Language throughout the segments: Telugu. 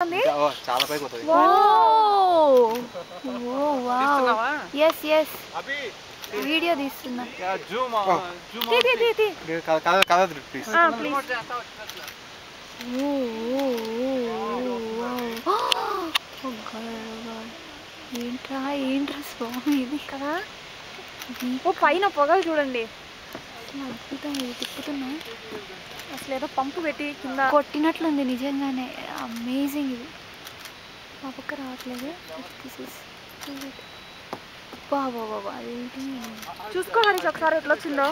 చాలా పైకి పోతది. yes yes వీడియో తీస్తున్నా. Zoom please. ఏంట్రా ఏంట్రా స్వామి ఇది కదా. ఓ పైన పొగలు చూడండి, అద్భుతం. ఇది తిప్పుతున్నా, అసలు ఏదో పంపు పెట్టి కింద కొట్టినట్లుంది నిజంగానే. అమేజింగ్. ఇది ఆ పక్క రావట్లేదు. బాబా బాబా అదేంటి చూసుకోవాలి ఒకసారి ఎట్లా వచ్చిందో.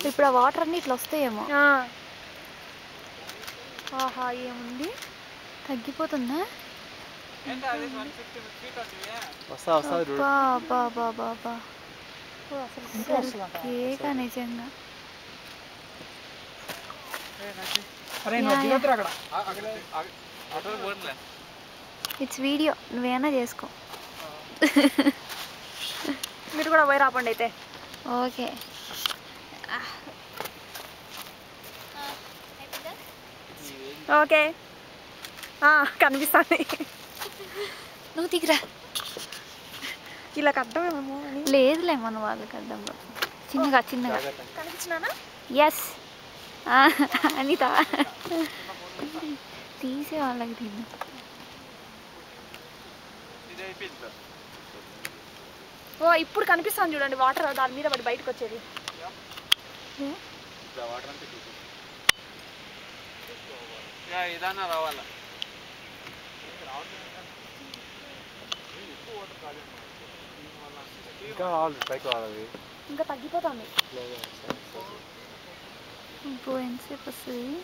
ఇప్పుడు ఆ వాటర్ అన్నీ ఇట్లా వస్తాయేమో. ఆహా ఏముంది, తగ్గిపోతుందా? కేక నిజంగా. ఇట్స్ వీడియో, నువ్వేనా చేసుకో. మీరు కూడా పోయి రాపండి అయితే. ఓకే ఓకే కనిపిస్తుంది. నువ్వు దిగిరా. వీళ్ళకి అర్థమేమో అని. లేదులే మన వాళ్ళకి అర్థం. చిన్నగా చిన్నగా కనిపించినానా? ఎస్ అనిత తీసే వాళ్ళకి తిన్నా. ఓ ఇప్పుడు కనిపిస్తాను చూడండి, వాటర్ దాని మీద పడి బయటకు వచ్చేది. రావాలా ఇంకా పైకి రావాలి. ఇంకా తగ్గిపోతుంది. ఇప్పుడు ఎంతసేపు వస్తుంది?